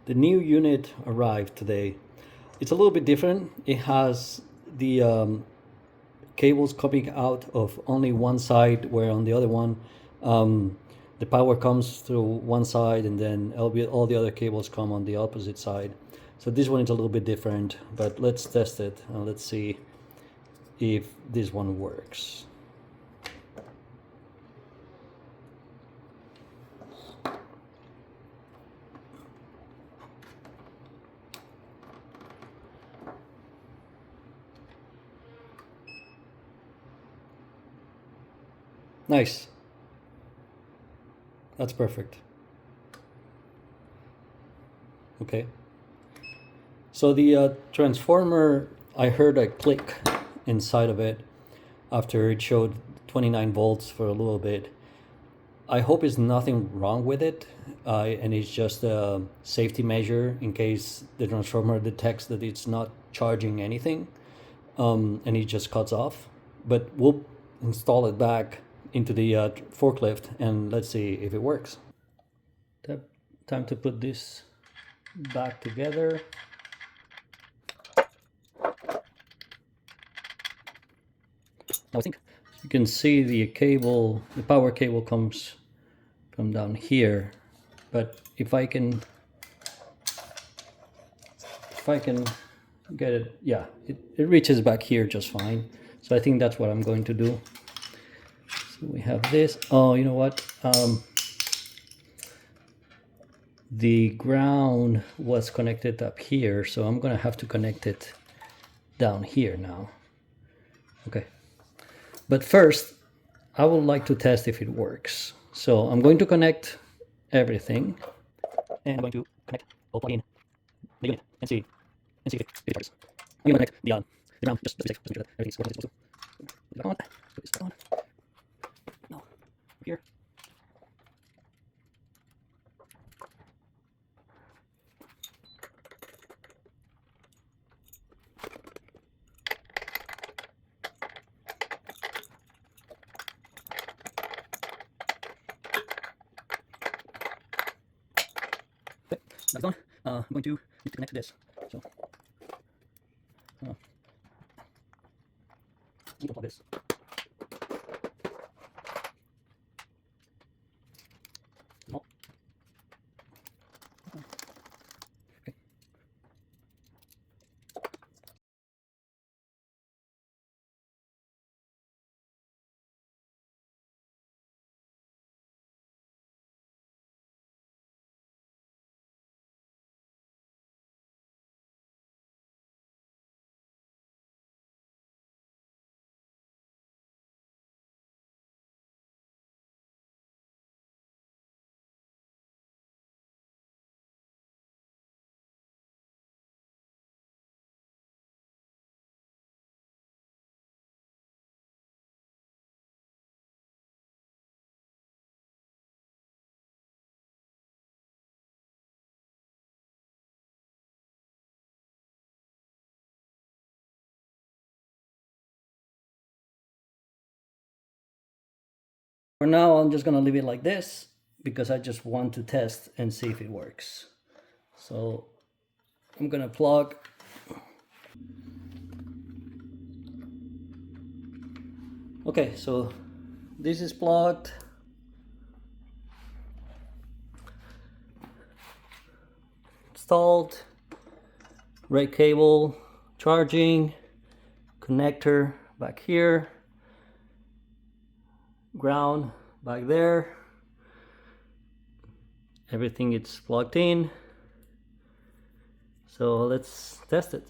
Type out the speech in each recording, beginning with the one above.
The new unit arrived today. It's a little bit different. It has the cables coming out of only one side, where on the other one, um, the power comes through one side, and then all the other cables come on the opposite side. So this one is a little bit different, but let's test it. Let's see if this one works. Nice. That's perfect. Okay. So the transformer, I heard a click inside of it after it showed 29 volts for a little bit. I hope it's nothing wrong with it, and it's just a safety measure in case the transformer detects that it's not charging anything, and it just cuts off. But we'll install it back into the forklift, and let's see if it works. Time to put this back together. I think you can see the cable, the power cable comes from down here, but if I can get it, yeah, it reaches back here just fine. So I think that's what I'm going to do. So we have this. Oh, you know what? The ground was connected up here, so I'm gonna have to connect it down here now. Okay. But first, I would like to test if it works. So I'm going to connect everything, and I'm going to connect, or plug in the unit and see if it works. I'm going to connect the ground just to make sure that everything's working as it's supposed to. Put it back on. Put this back on. No, here. Okay, that's done. I'm going to need to connect to this. So, need to plug this. No. Okay. For now, I'm just gonna leave it like this because I just want to test and see if it works. So I'm gonna plug. Okay, so this is plugged. Installed. Red cable, charging, connector back here, ground back there. Everything is plugged in. So let's test it.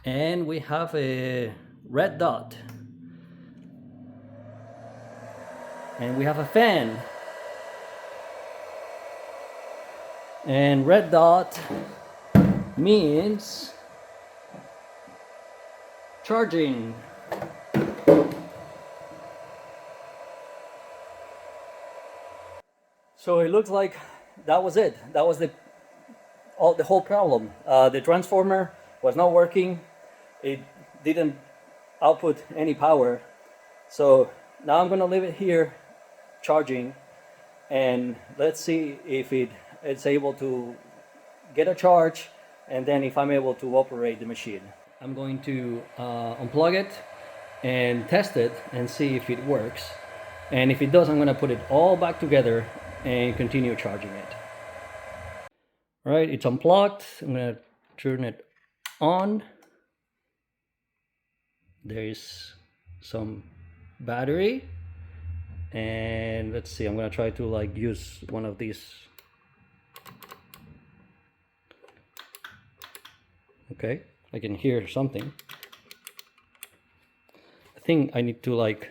And we have a red dot. And we have a fan. And red dot means charging. So it looks like that was it. That was the the whole problem. The transformer was not working. It didn't output any power. So now I'm gonna leave it here charging, and let's see if it's able to get a charge, and then if I'm able to operate the machine. I'm going to unplug it and test it and see if it works. And if it does, I'm gonna put it all back together and continue charging it. All right, it's unplugged. I'm gonna turn it on. There is some battery, and let's see, I'm gonna try to like use one of these. Okay, I can hear something. I think I need to like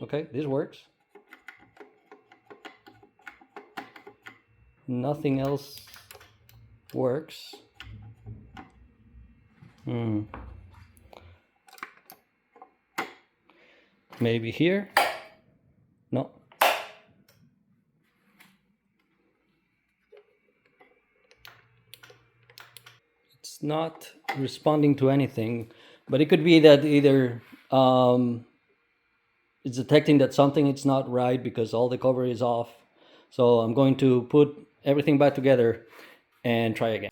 okay, this works. Nothing else works. Maybe here? No. It's not responding to anything, but it could be that either it's detecting that something is not right because all the cover is off. So I'm going to put everything back together and try again.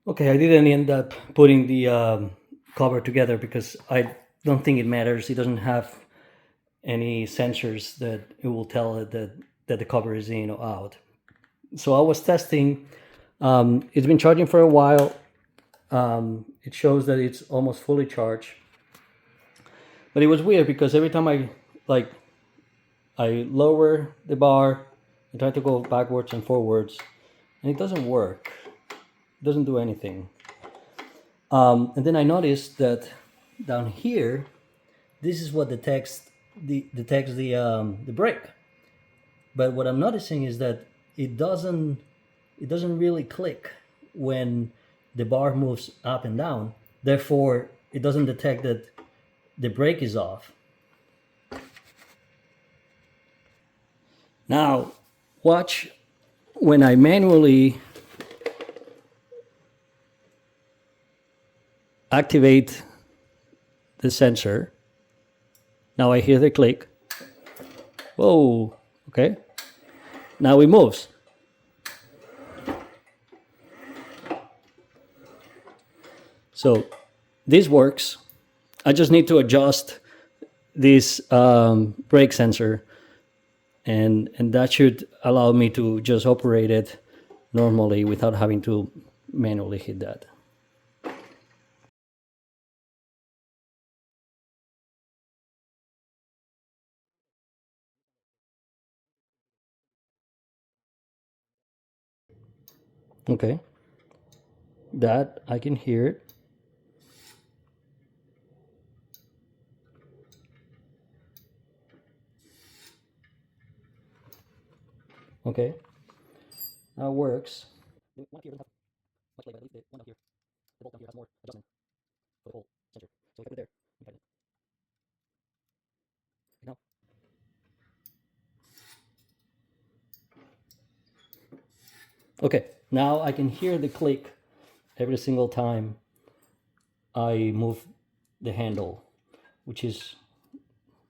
Okay, I didn't end up putting the cover together because I don't think it matters. It doesn't have any sensors that it will tell it that the cover is in or out. So I was testing. It's been charging for a while. It shows that it's almost fully charged. But it was weird because every time I lower the bar, I try to go backwards and forwards, and it doesn't work. It doesn't do anything. And then I noticed that down here, this is what detects the brake. But what I'm noticing is that it doesn't really click when the bar moves up and down. Therefore, it doesn't detect that the brake is off. Now, watch when I manually activate the sensor. Now I hear the click. Whoa, okay. Now it moves. So this works. I just need to adjust this brake sensor, and that should allow me to just operate it normally without having to manually hit that. Okay, that I can hear it. Okay, that works. The one here doesn't have much play, but at least the one down here, the bolt down here has more adjustment for the whole sensor. So if I put it there, you can now. Okay, now I can hear the click every single time I move the handle, which is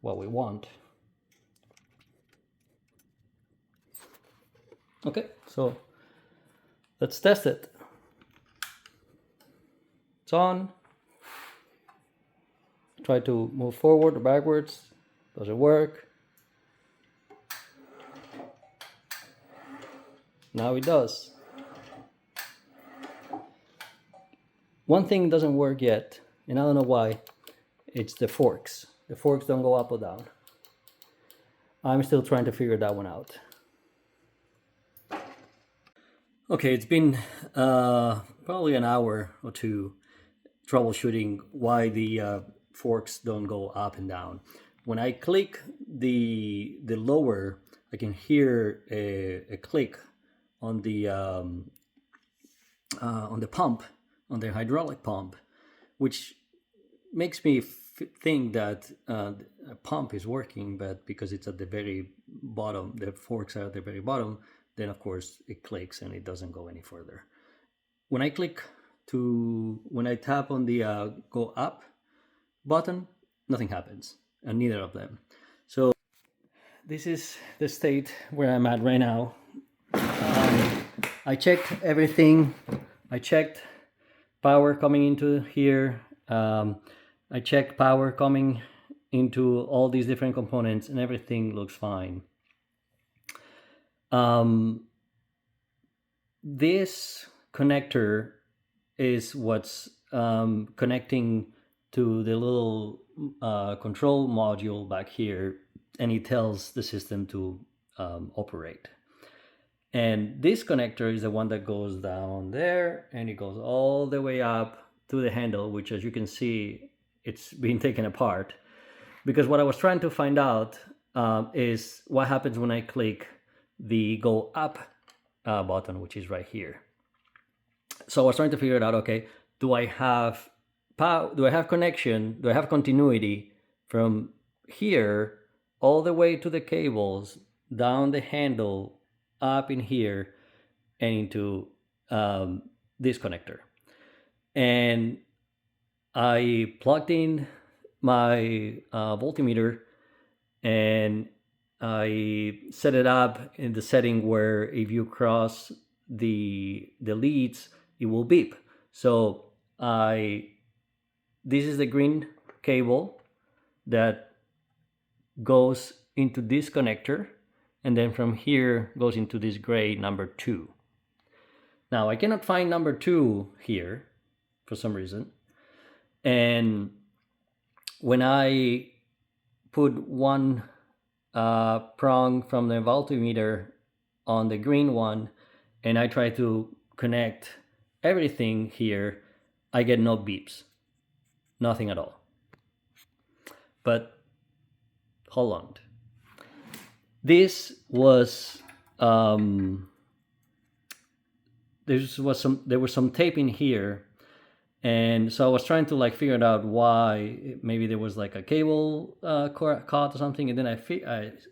what we want. Okay, so let's test it. It's on. Try to move forward or backwards. Does it work? Now it does. One thing doesn't work yet, and I don't know why. It's the forks. The forks don't go up or down. I'm still trying to figure that one out. Okay, it's been probably an hour or two troubleshooting why the forks don't go up and down. When I click the lower, I can hear a click on the pump, on the hydraulic pump, which makes me think that a pump is working, but because it's at the very bottom, the forks are at the very bottom, then of course it clicks and it doesn't go any further. When I tap on the go up button, nothing happens, and neither of them. So this is the state where I'm at right now. I checked everything. I checked power coming into here. I checked power coming into all these different components, and everything looks fine. This connector is what's connecting to the little control module back here, and it tells the system to operate. And this connector is the one that goes down there, and it goes all the way up to the handle, which, as you can see, it's being taken apart. Because what I was trying to find out is what happens when I click the go up button, which is right here. So I was trying to figure it out. Okay, do I have connection? Do I have continuity from here all the way to the cables, down the handle, up in here, and into this connector? And I plugged in my voltmeter, and I set it up in the setting where if you cross the leads, it will beep. So this is the green cable that goes into this connector, and then from here goes into this gray number 2. Now I cannot find number 2 here for some reason, and when I put one prong from the voltmeter on the green one, and I try to connect everything here, I get no beeps, nothing at all. But hold on, there was some tape in here, and so I was trying to figure out why. Maybe there was like a cable caught or something, and then I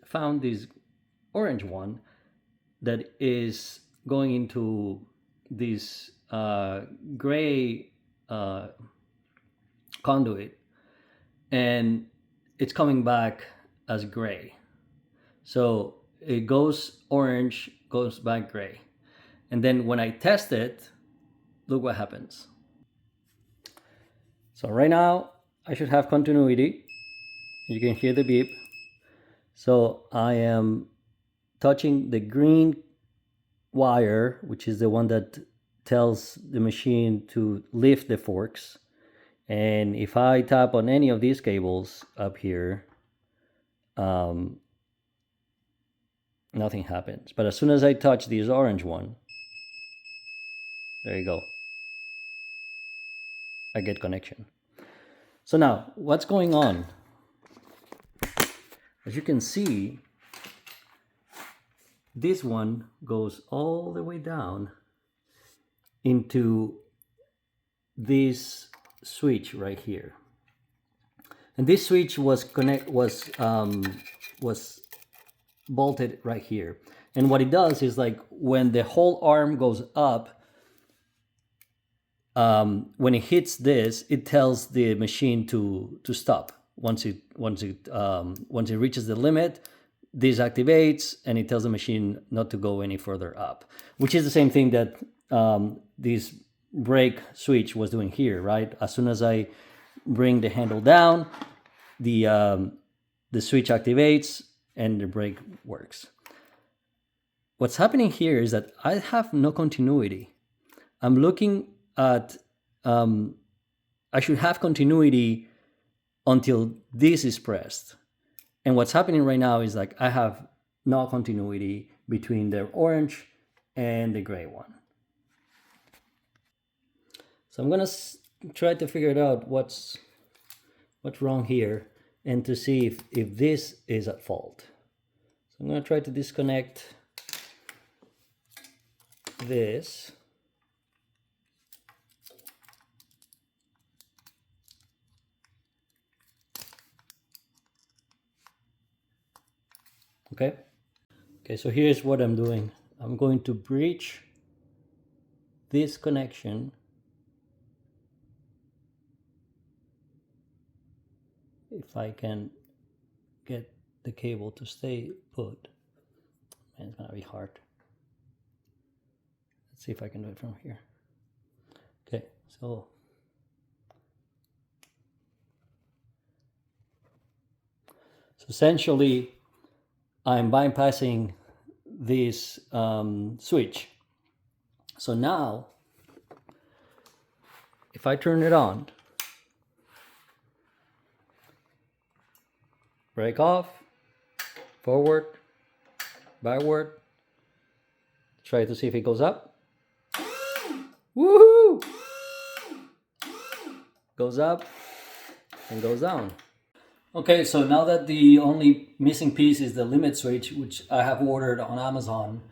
found this orange one that is going into this gray conduit, and it's coming back as gray. So it goes orange, goes back gray. And then when I test it, look what happens. So right now I should have continuity. You can hear the beep. So I am touching the green wire, which is the one that tells the machine to lift the forks. And if I tap on any of these cables up here, nothing happens. But as soon as I touch this orange one, there you go, I get connection. So now, what's going on? As you can see, this one goes all the way down into this switch right here, and this switch was bolted right here. And what it does is, when the whole arm goes up, when it hits this, it tells the machine to stop. Once it reaches the limit, this activates and it tells the machine not to go any further up, which is the same thing that this brake switch was doing here, right? As soon as I bring the handle down, the switch activates and the brake works. What's happening here is that I have no continuity. I'm looking at, I should have continuity until this is pressed. And what's happening right now is like I have no continuity between the orange and the gray one. So I'm gonna try to figure it out what's wrong here and to see if this is at fault. So I'm gonna try to disconnect this. Okay, so here's what I'm doing. I'm going to breach this connection if I can get the cable to stay put. Man, it's gonna be hard. Let's see if I can do it from here. Okay, so essentially I'm bypassing this switch. So now if I turn it on, brake off, forward, backward, try to see if it goes up. Woohoo! Goes up and goes down. Okay, so now that the only missing piece is the limit switch, which I have ordered on Amazon,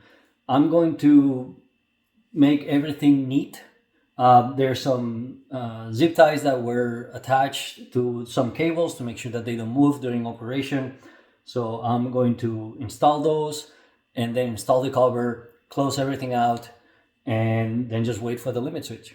I'm going to make everything neat. There's some zip ties that were attached to some cables to make sure that they don't move during operation. So I'm going to install those and then install the cover, close everything out, and then just wait for the limit switch.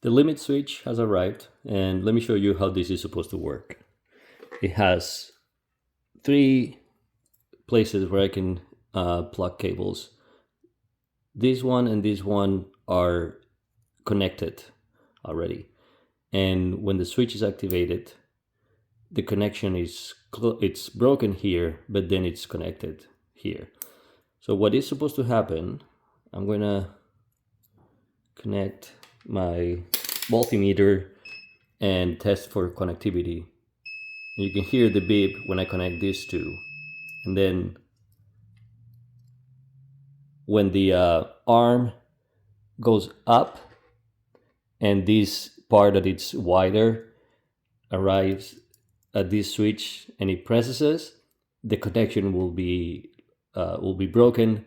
The limit switch has arrived, and let me show you how this is supposed to work. It has 3 places where I can plug cables. This one and this one are connected already, and when the switch is activated, the connection is it's broken here, but then it's connected here. So what is supposed to happen, I'm gonna connect my multimeter and test for connectivity. And you can hear the beep when I connect these two, and then when the arm goes up and this part that it's wider arrives at this switch and it presses, the connection will be broken,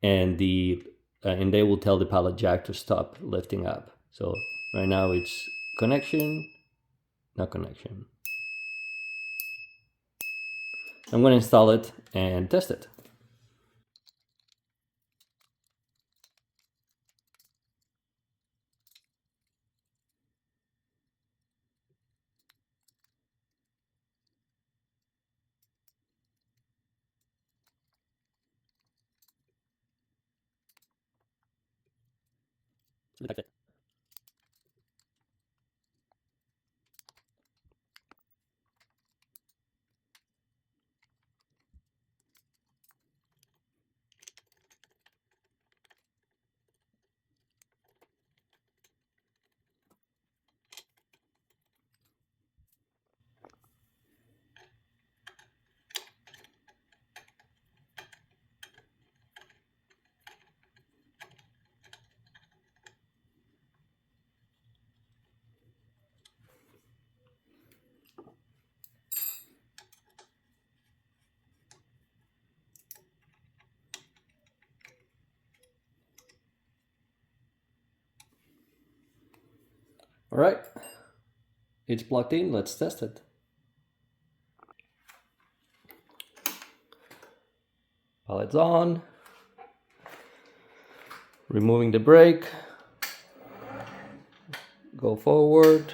and they will tell the pallet jack to stop lifting up. So right now it's connection, not connection. I'm going to install it and test it. All right, it's plugged in. Let's test it. Pallet's on. Removing the brake. Go forward.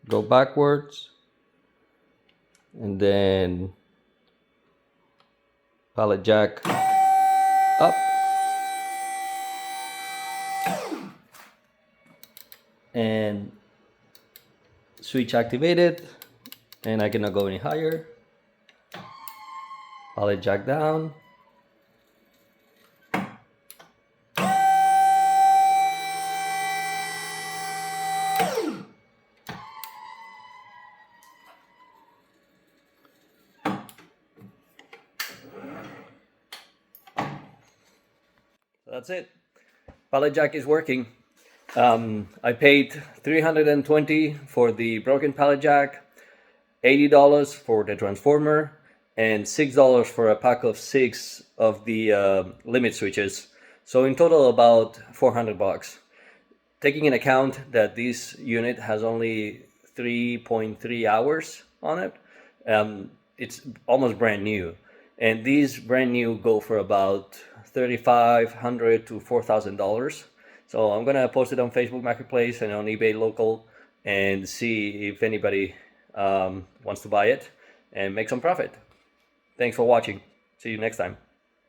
Go backwards. And then pallet jack up. And switch activated. And I cannot go any higher. Pallet jack down. That's it. Pallet jack is working. I paid $320 for the broken pallet jack, $80 for the transformer, and $6 for a pack of 6 of the limit switches. So in total about $400. Taking into account that this unit has only 3.3 hours on it, it's almost brand new. And these brand new go for about $3,500 to $4,000. So I'm gonna post it on Facebook Marketplace and on eBay Local and see if anybody wants to buy it and make some profit. Thanks for watching. See you next time.